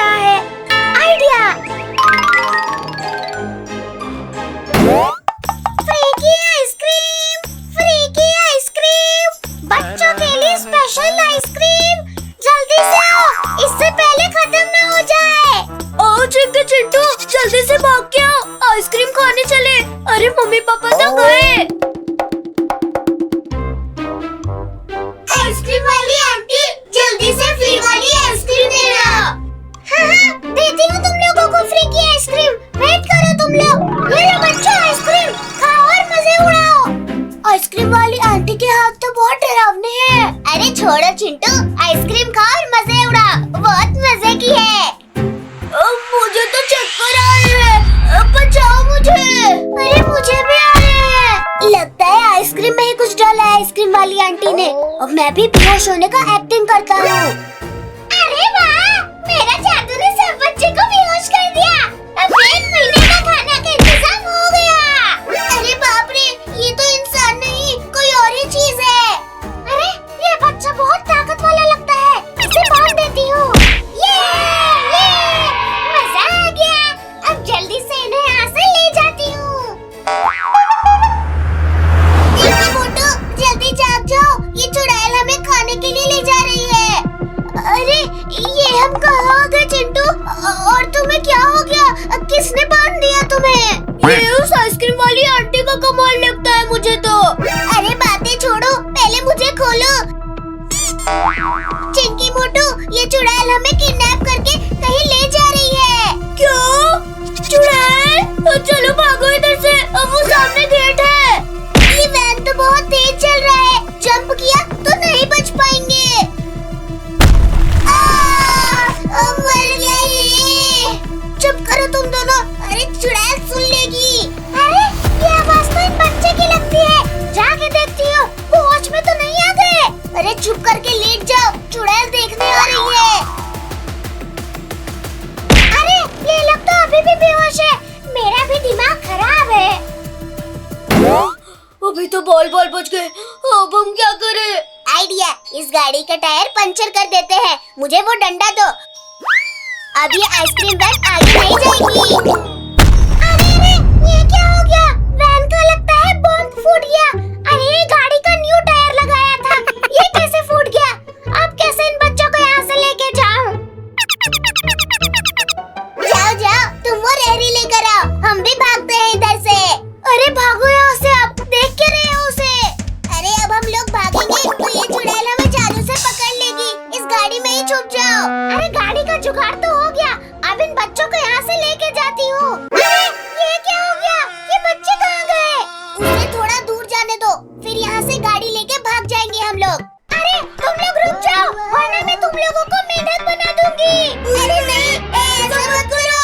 रहा है। Idea! Free की आइसक्रीम, फ्री की आइसक्रीम, बच्चों के लिए स्पेशल आइसक्रीम। जल्दी से आओ, इससे पहले खत्म ना हो जाए। आओ चिंटू चिंटू, जल्दी से भाग के आओ, आइसक्रीम खाने चले। अरे मम्मी पापा तो गए। आइसक्रीम वाली आंटी, जल्दी से फ्री वाली आइसक्रीम देना। हाँ, देती हूँ तुम लोगों को फ्री की आइसक्रीम। वेट करो तुम लोग। ये लो बच्चों, आइसक्रीम खाओ और मजे उड़ाओ। आइसक्रीम वाली आंटी के हाथ तो बहुत डरावने हैं। अरे छोड़ो चिंटू, आइसक्रीम खाओ और मजे उड़ाओ, बहुत मजे की है। मुझे तो चक्कर आ रहे हैं, बचाओ मुझे। अरे मुझे भी आ रहे हैं। लगता है आइसक्रीम में ही कुछ डाला है आइसक्रीम वाली आंटी ने। अब मैं भी बेहोश होने का एक्टिंग करता हूँ। अरे वाह, मेरा जादू ने सब बच्चे को बेहोश कर दिया। अब 1 महीने का खाना का इंतजाम हो गया। अरे बाप रे, ये तो इंसान नहीं, कोई और ही चीज है। अरे ये बच्चा बहुत ताकत वाला लगता है, इसे बांध देती हूँ। ये मजा आ गया। अब जल्दी से इन्हें यहाँ से ले जाती हूँ। देखो मोटू, जल्दी जाग जाओ, ये चुड़ैल हमें खाने के लिए ले जा रही है। अरे ये हम कहाँ आ गए चिंटू? और तुम्हें क्या हो गया? किसने बांध दिया तुम्हें? ये उस आइसक्रीम वाली आंटी का कमाल लगता है मुझे तो। अरे बातें छोड़ो, पहले मुझे खोलो। चिंकी मोटू, ये चुड़ैल हमें किडनैप करके कहीं ले जा रही है। क्या? चुड़ैल? चलो भागो इधर से, अब वो सामने गेट है। ये वैन तो बहुत तेज चल रहा है, जंप किया तो नहीं बच पाएंगे। मर गया ये। चुप करो तुम दोनों, अरे चुड़ैल सुन लेगी। अरे ये आवाज तो इन बच्चे की लगती है, जाके देखती हूँ, वो होश में तो नहीं आ गए। अरे चुप करके लेट जाओ, चुड़ैल देखने आ रही है। अरे ये लोग तो अभी भी बेहोश है, मेरा भी दिमाग खराब है। अभी तो बॉल बच गए, अब हम क्या करें? आइडिया, इस गाड़ी का टायर पंचर कर देते हैं। मुझे वो डंडा दो, अब ये आइसक्रीम वैन आगे नहीं जाएगी। अरे ये क्या हो गया? वैन का लगता है बॉम्ब फूट गया। अरे गाड़ी का न्यू टायर लगाया था, ये कैसे फूट गया? अब कैसे इन बच्चों को यहाँ से लेके जाऊं? जाओ, तुम वो रेहड़ी लेकर आओ, हम भी भागते हैं इधर से। अरे भागो यहाँ से, आप देख के रहे हो उसे। अरे अब हम लोग भागेंगे तो ये चुड़ैल हमें जादू से पकड़ लेगी। इस गाड़ी में ही छुप जाओ। अरे गाड़ी का जुगाड़ तो हो गया, अब इन बच्चों को यहाँ से लेके जाती हूँ। अरे ये क्या हो गया? ये बच्चे कहाँ गए? उसे थोड़ा दूर जाने दो, फिर यहाँ से गाड़ी लेके भाग जाएंगे हम लोग। अरे तुम लोग रुक जाओ, वरना मैं तुम लोगों को मेंढक बना दूंगी। अरे नहीं, ऐसा मत करो।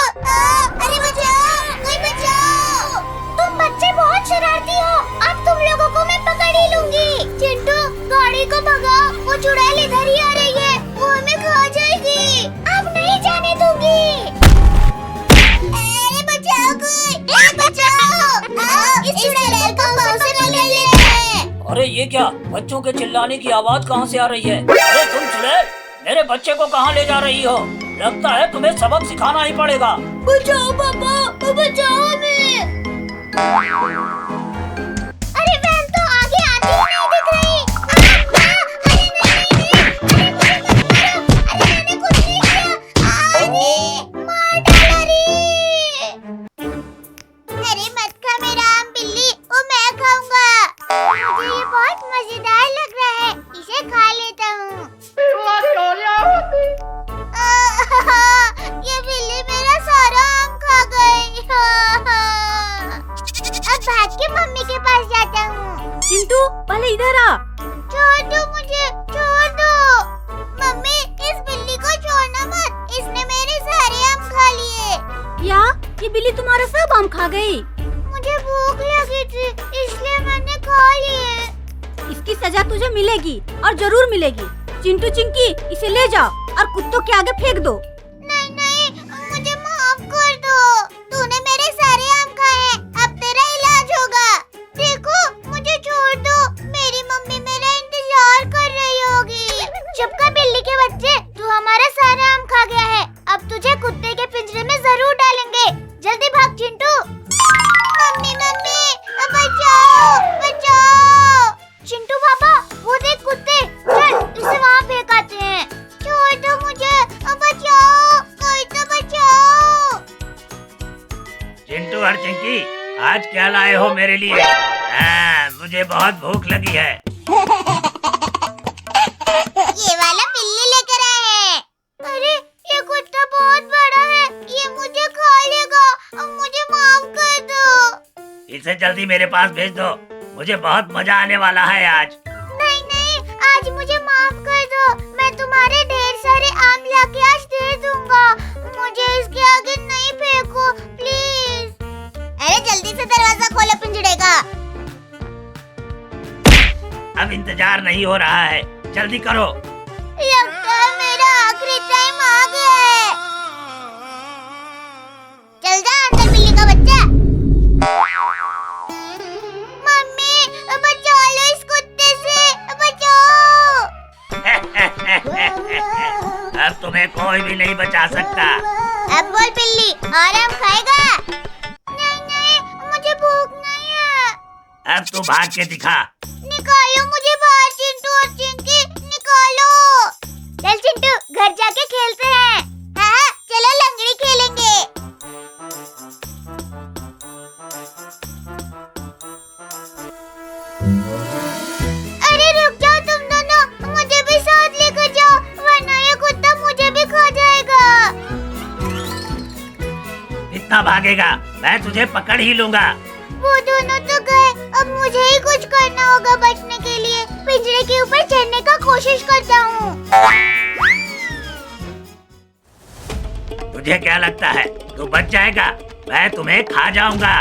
अरे बचाओ, कोई बचाओ। तुम बच्चे बहुत शरारती हो, अब तुम लोगों को मैं पकड़ ही लूंगी। चिंटू गाड़ी को भगाओ, वो चुड़ैल इधर ही आ रही है, वो हमें खा जाएगी। अब नहीं जाने दूंगी। अरे बचाओ कोई, बचाओ। इस चुड़ैल को पाँव से पकड़ लेते हैं। अरे ये क्या? बच्चों के चिल्लाने की आवाज कहाँ से आ रही है? अरे तुम चुड़ैल, मेरे बच्चे को कहाँ ले जा रही हो? लगता है तुम्हें सबक सिखाना ही पड़ेगा। बचाओ पापा, बचाओ हमें। अरे वैन तो आगे आती ही नहीं दिख रही। अरे मैंने कुछ नहीं किया। अरे मार डाला रे। अरे मत खा मेरा आम बिल्ली, वो मैं खाऊंगा। मुझे ये बहुत मजेदार लग रहा है, इसे खा लेता हूँ। ये बिल्ली मेरा सारा आम खा गई। अब भाग के मम्मी के पास जाता हूँ। चिंटू पहले इधर आ। छोड़ दो मुझे, छोड़ दो। मम्मी इस बिल्ली को छोड़ना मत, इसने मेरे सारे आम खा लिए। क्या? ये बिल्ली तुम्हारा सब आम खा गई? मुझे भूख लगी थी, इसलिए मैंने खा लिए। इसकी सजा तुझे मिलेगी और जरूर मिलेगी। चिंटू चिंकी, इसे ले जाओ और कुत्तों के आगे फेंक दो। नहीं, मुझे माफ कर दो। तूने मेरे सारे आम खाए, अब तेरा इलाज होगा। देखो मुझे छोड़ दो, मेरी मम्मी मेरा इंतजार कर रही होगी। चुप कर बिल्ली के बच्चे, तू हमारा सारा आम खा गया है, अब तुझे और चिंकी, आज क्या लाए हो मेरे लिए? मुझे बहुत भूख लगी है। ये वाला बिल्ली लेकर आए हैं। अरे ये कुत्ता बहुत बड़ा है, ये मुझे खा लेगा। मुझे माफ कर दो। इसे जल्दी मेरे पास भेज दो, मुझे बहुत मजा आने वाला है आज। नहीं, आज मुझे माफ कर दो। मैं तुम्हारे ढेर सारे आम लाके आज दे दूंगा। मुझे इसके आगे नहीं फेंको प्लीज। अरे जल्दी से दरवाजा खोलो पिंजड़े का। अब इंतजार नहीं हो रहा है, जल्दी करो। लगता है मेरा आखिरी टाइम आ गया है। चल जा अंदर बिल्ली का बच्चा। मम्मी बचा लो इस कुत्ते से, बचाओ। अब तुम्हें कोई भी नहीं बचा सकता। अब बोल बिल्ली, आराम खाएगा? नहीं, मुझे भूख नहीं है। अब तू भाग के दिखा। निकालो मुझे बाहर चिंटू और चिंकी, निकालो। चल चिंटू घर जाके खेलते हैं। हाँ, चलो लंगड़ी खेलेंगे। अरे रुक जाओ तुम दोनों, मुझे भी साथ लेकर जाओ, वरना ये कुत्ता मुझे भी खा जाएगा। कितना भागेगा? मैं तुझे पकड़ ही लूंगा। वो दोनों तो गए, अब मुझे ही कुछ करना होगा बचने के लिए। पिंजरे के ऊपर चढ़ने का कोशिश करता हूँ। तुझे क्या लगता है तू बच जाएगा? मैं तुम्हें खा जाऊंगा।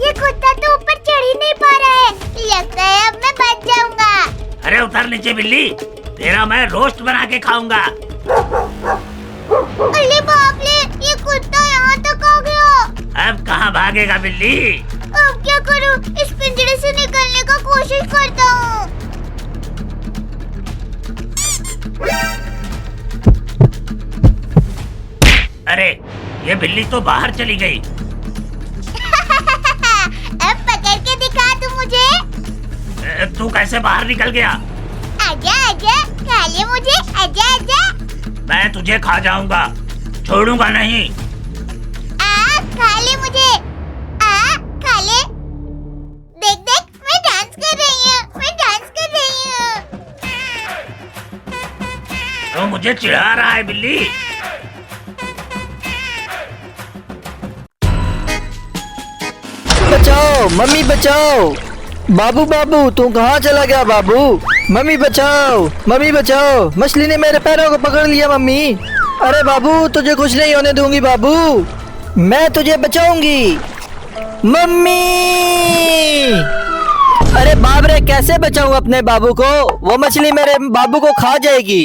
ये कुत्ता तो ऊपर चढ़ ही नहीं पा रहा है, लगता है अब मैं बच जाऊंगा। अरे उतर नीचे बिल्ली, तेरा मैं रोस्ट बना के खाऊंगा। अरे बाप रे, ये कुत्ता यहाँ तक आ गया। अब कहाँ भागेगा बिल्ली? अब क्या करूँ? इस पिंजरे से निकलने का कोशिश करता हूँ। अरे ये बिल्ली तो बाहर चली गई। अब पकड़ के दिखा तू मुझे। तू कैसे बाहर निकल गया? आजा आजा, खा ले मुझे, आजा आजा। मैं तुझे खा जाऊंगा, छोड़ूंगा नहीं। खा ले मुझे, खा ले। देख देख, मैं डांस कर रही हूँ, मैं डांस कर रही हूँ। तो मुझे चिढ़ा रहा है बिल्ली। बचाओ मम्मी बचाओ। बाबू बाबू तू कहाँ चला गया बाबू? मम्मी बचाओ, मम्मी बचाओ, मछली ने मेरे पैरों को पकड़ लिया मम्मी। अरे बाबू तुझे कुछ नहीं होने दूंगी बाबू, मैं तुझे बचाऊंगी मम्मी। अरे बाप रे, कैसे बचाऊं अपने बाबू को? वो मछली मेरे बाबू को खा जाएगी।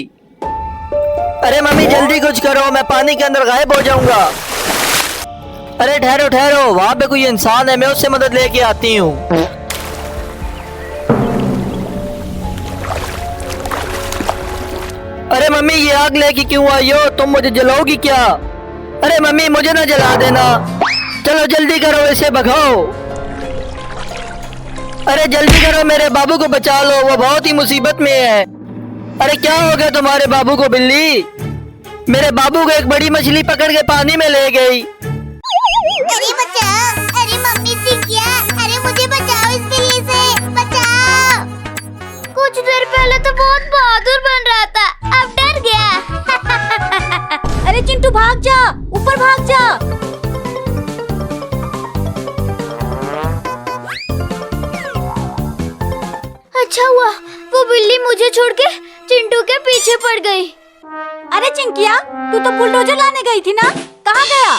अरे मम्मी जल्दी कुछ करो, मैं पानी के अंदर गायब हो जाऊंगा। अरे ठहरो ठहरो, वहाँ पे कोई इंसान है, मैं उससे मदद लेके आती हूँ। अरे मम्मी ये आग लेके क्यों आई हो? तुम मुझे जलाओगी क्या? अरे मम्मी मुझे ना जला देना, चलो जल्दी करो, इसे भगाओ। अरे जल्दी करो, मेरे बाबू को बचा लो, वो बहुत ही मुसीबत में है। अरे क्या हो गया तुम्हारे बाबू को बिल्ली? मेरे बाबू को एक बड़ी मछली पकड़ के पानी में ले गई। अरे बचाओ, अरे मम्मी चिंकिया, अरे मुझे बचाओ इस बिल्ली से, बचाओ। कुछ देर पहले तो बहुत बहादुर बन रहा था, अब डर गया। अरे चिंटू भाग जा, ऊपर भाग जा। अच्छा हुआ वो बिल्ली मुझे छोड़ के चिंटू के पीछे पड़ गई। अरे चिंकिया, तू तो बुलडोजर लाने गई थी ना, कहाँ गया?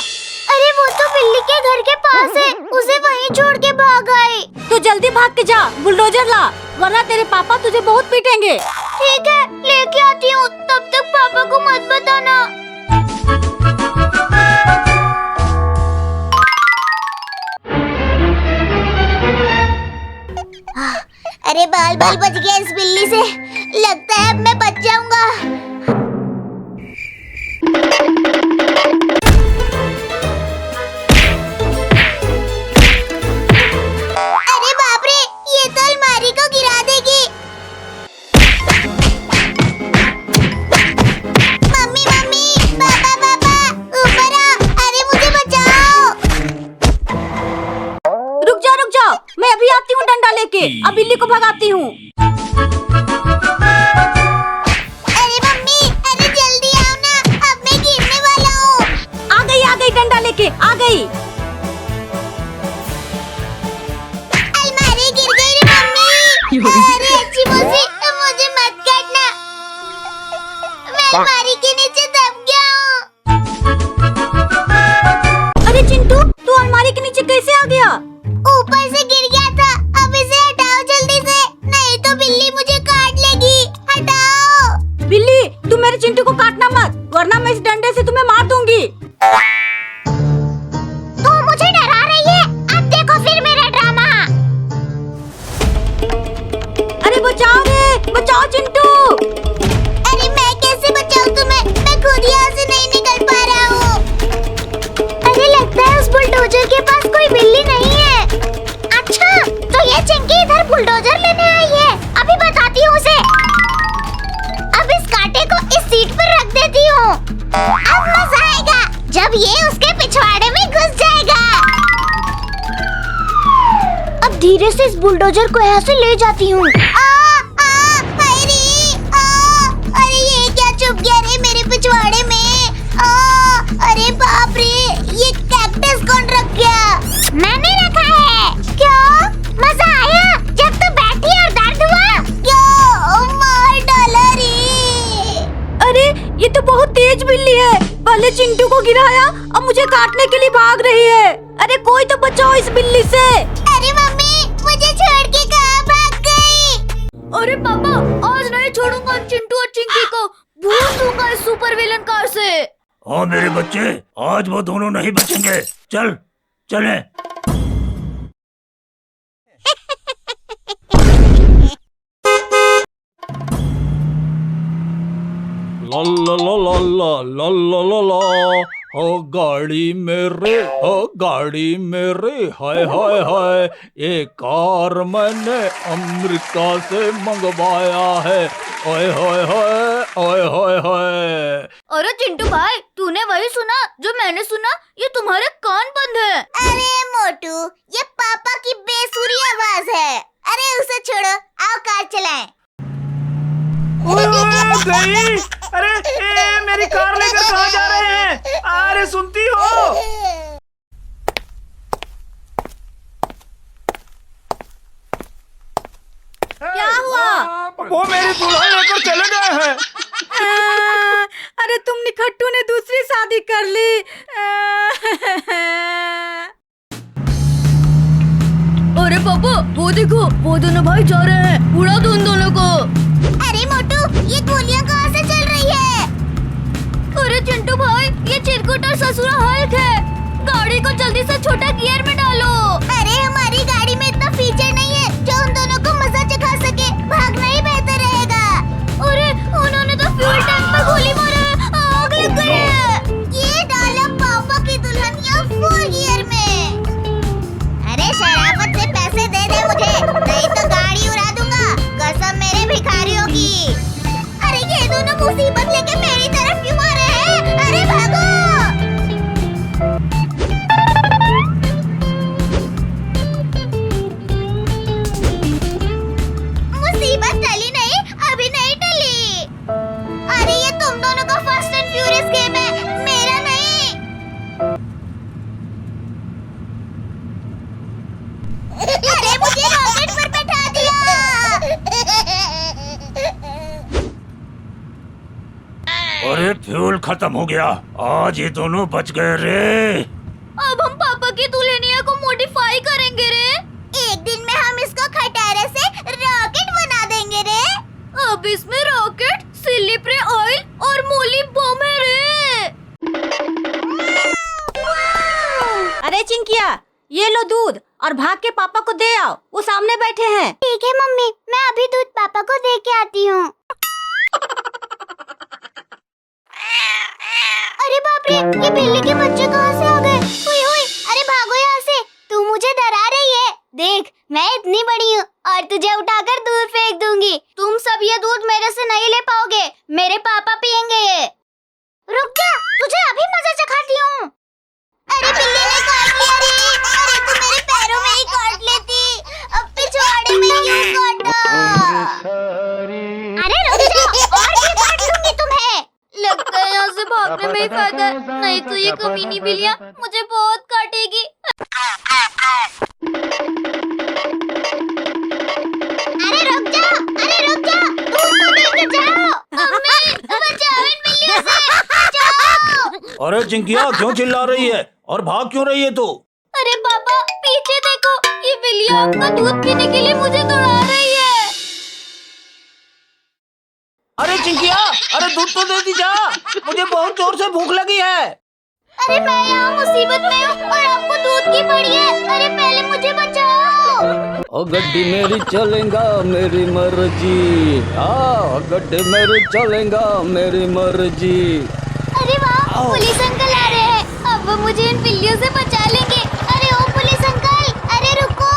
अरे वो तो बिल्ली के घर के पास है, उसे वहीं छोड़ के भाग आई। तू जल्दी भाग के जा, बुलडोजर ला, वरना तेरे पापा तुझे बहुत पीटेंगे। ठीक है, लेके आती हूँ, तब तक पापा को मत बताना। अरे बाल बाल बच गया इस बिल्ली से, लगता है अब मैं बच जाऊंगा। अरे बाप रे, ये तो अलमारी को गिरा देगी। मम्मी मम्मी, पापा पापा, ऊपर आ, अरे मुझे बचाओ। अलमारी गिर गई रे मम्मी। अरे अच्छी मौसी, मुझे मत काटना, मैं अलमारी के नीचे दब गया हूँ। अरे चिंटू, तू अलमारी के नीचे कैसे आ गया? ऊपर से गिर गया था। अब इसे हटाओ जल्दी से, नहीं तो बिल्ली मुझे काट लेगी। हटाओ। बिल्ली, तू मेरे चिंटू को काटना मत, वरना मैं इस डंडे से तुम्हें मार दूंगी। तू मुझे डरा रही है, अब देखो फिर मेरा ड्रामा। अरे बचाओ रे, बचाओ चिंटू। अरे मैं कैसे बचाऊं तुम्हें, मैं खुद यहाँ से नहीं निकल पा रहा हूँ। अरे लगता है उस बुलडोजर के पास कोई बिल्ली नहीं है। अच्छा, तो ये चिंकी इधर बुलडोजर लेने आई है, अभी बताती हूँ उसे। अब इस कांटे को इस सीट पर रख देती हूँ। अब मजा आएगा जब ये उसके पिछवाड़े में घुस जाएगा। अब धीरे से इस बुलडोजर को यहाँ से ले जाती हूँ। अरे ये क्या चुप गया रे मेरे पिछवाड़े में। अरे बाप रे, ये कैक्टस कौन रख गया? मैंने रखा है। क्या मजा आया जब तू बैठी और दर्द हुआ? क्या मार डाला रे? अरे ये तो बहुत तेज बिल्ली है, पहले चिंटू को गिराया, अब मुझे काटने के लिए भाग रही है। अरे कोई तो बचाओ इस बिल्ली से। अरे मम्मी, मुझे छोड़ के कहाँ भाग गई? अरे पापा, आज नहीं छोड़ूंगा चिंटू और चिंकी को, भूल दूंगा इस सुपर विलन कार से। हाँ मेरे बच्चे, आज वो दोनों नहीं बचेंगे। चल चले। ला ला ला ला ला ला ला ला हो गाड़ी मेरे, हो गाड़ी मेरे, हाय हाय हाय, ये कार मैंने अमेरिका से मंगवाया है, ओए होए होए, ओए होए होए। अरे चिंटू भाई, तूने वही सुना जो मैंने सुना? ये तुम्हारे कान बंद है। अरे मोटू, ये पापा की बेसुरी आवाज है। अरे उसे छोड़ो, आओ कार चलाएं। गई। अरे मेरी कार लेकर कहाँ जा रहे हैं? अरे सुनती हो? क्या हुआ? वो मेरी दुल्हन लेकर चले गए हैं। अरे तुम निखट्टू ने दूसरी शादी कर ली। अरे पापा, वो देखो, वो दोनों भाई जा रहे हैं, उड़ा दो उन दोनों को। अरे मोटू, ये गोलियां कहाँ से चल रही है? अरे चिंटू भाई, ये चिरकुट और ससुरा हल्क है, गाड़ी को जल्दी से छोटा गियर में डालो। अरे हमारी गाड़ी में इतना फीचर नहीं है जो उन दोनों को मजा चखा सके, भागना ही बेहतर रहेगा। अरे उन्होंने तो फ्यूल टैंक में गोली मारा है, आग लग गई है। ये डाला पापा की दुल्हनिया फुल गियर में। अरे शराफत से पैसे दे दे मुझे, नहीं तो गाड़ी उड़ा दूंगा, कसम मेरे भिखारियों की। अरे ये दोनों मुसीबत लेके मेरी तरफ क्यों आ रहे हैं? अरे भागो। मुसीबत टली नहीं, अभी नहीं टली। अरे ये तुम दोनों का फास्ट एंड फ्यूरियस गेम है, मेरा नहीं। अरे मुझे रॉकेट पर बैठा दिया। अरे फ्यूल खत्म हो गया, आज ये दोनों बच गए रे। अब हम पापा की दुल्हनिया को मॉडिफाई करेंगे रे। एक दिन में हम इसको खटारे से रॉकेट बना देंगे रे। अब इसमें रॉकेट, सिल्ली ऑयल और मूली बम है रे। अरे चिंकिया, ये लो दूध और भाग के पापा को दे आओ, वो सामने बैठे हैं। ठीक है मम्मी, मैं अभी दूध पापा को दे के आती हूँ। अरे बाप रे, ये बिल्ली के बच्चे कहाँ से आ गए? हुई हुई, अरे भागो यहाँ से, तू मुझे डरा रही है। देख, मैं इतनी बड़ी हूँ और तुझे उठाकर दूर फेंक दूंगी। तुम सब ये दूध मेरे से नहीं ले पाओगे, मेरे पापा पियेंगे ये। रुक जा, तुझे अभी मजा चखाती हूँ। अरे बिल्ली ने काट लिया रे। अरे तू मेरे पैरों में ही काट लेती, अब पिछवाड़े में क्यों काटा? अरे रुक जा, और भी काट दूंगी तुम्हें। लगता है यहाँ से भागने में नहीं फादर, नहीं तो ये कमीनी बिल्लियाँ मुझे बहुत काटेगी। अरे रुक जाओ, दूध तो लेके जाओ। अम्मी, बचाओ इन बिल्लियों से, बचाओ। अरे चिंकिया क्यों चिल्ला रही है और भाग क्यों रही है तू? अरे पापा पीछे देखो, ये बिल्लियाँ आपका दूध पीने के लिए मुझे दौड़ा रही है। अरे चिंकिया, अरे दूध तो दे दी जा, मुझे बहुत जोर से भूख लगी है। अरे मैं यहाँ मुसीबत में हूँ और आपको दूध की पड़ी है। अरे पहले मुझे बचाओ। ओ गड्डी मेरी चलेगा मेरी मर्जी, गड्डी मेरी चलेगा मेरी मर्जी। अरे वाह, पुलिस अंकल आ रहे हैं। अब वो मुझे इन बिल्लियों से बचा लेंगे। अरे ओ पुलिस अंकल, अरे रुको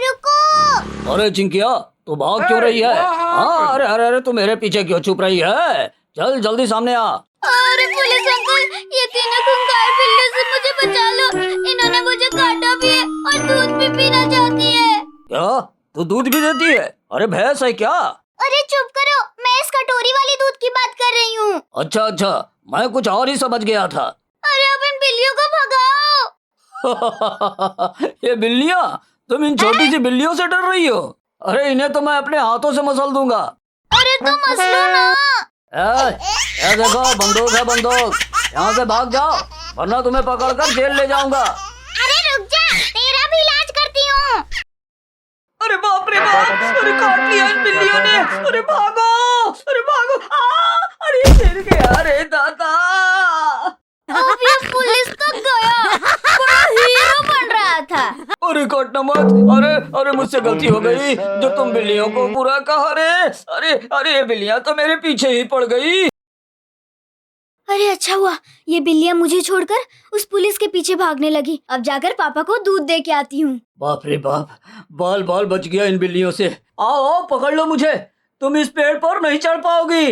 रुको। अरे चिंकिया तू भाग क्यों रही है? हाँ, अरे अरे अरे तू मेरे पीछे क्यों छुप रही है? चल जल्दी सामने आ। अरे पुलिस अंकल, ये तीनों खूंखार बिल्लियों से मुझे बचा लो। इन्होंने मुझे काटा भी है और दूध भी पीना चाहती है। क्या तू दूध भी देती है? अरे भैंस है क्या? अरे चुप करो, मैं इस कटोरी वाली दूध की बात कर रही हूँ। अच्छा अच्छा, मैं कुछ और ही समझ गया था। अरे अब इन बिल्लियों को भगाओ। ये बिल्लियाँ, तुम इन छोटी सी बिल्लियों से डर रही हो? अरे इन्हें तो मैं अपने हाथों से मसल दूंगा। अरे तो मसलो ना। ए देखो, बंदूक है बंदूक, यहाँ से भाग जाओ वरना तुम्हें पकड़कर जेल ले जाऊंगा। अरे रुक जा, तेरा भी इलाज करती हूँ। अरे बाप रे बाप, अरे काट लिया इन बिल्लियों ने। अरे भागो, अरे भागो, अरे गिर गया, अरे दादा। अब ये पुलिस तक गया, बड़ा हीरो बन रहा था। अरे काटना मत, अरे अरे मुझसे गलती हो गई जो तुम बिल्लियों को बुरा कहा रे। अरे अरे ये बिल्लियाँ तो मेरे पीछे ही पड़ गई। अरे अच्छा हुआ ये बिल्लियाँ मुझे छोड़कर उस पुलिस के पीछे भागने लगी। अब जाकर पापा को दूध दे के आती हूँ। बाप रे बाप, बाल बाल बच गया इन बिल्लियों से। आओ आओ पकड़ लो मुझे, तुम इस पेड़ पर नहीं चढ़ पाओगी।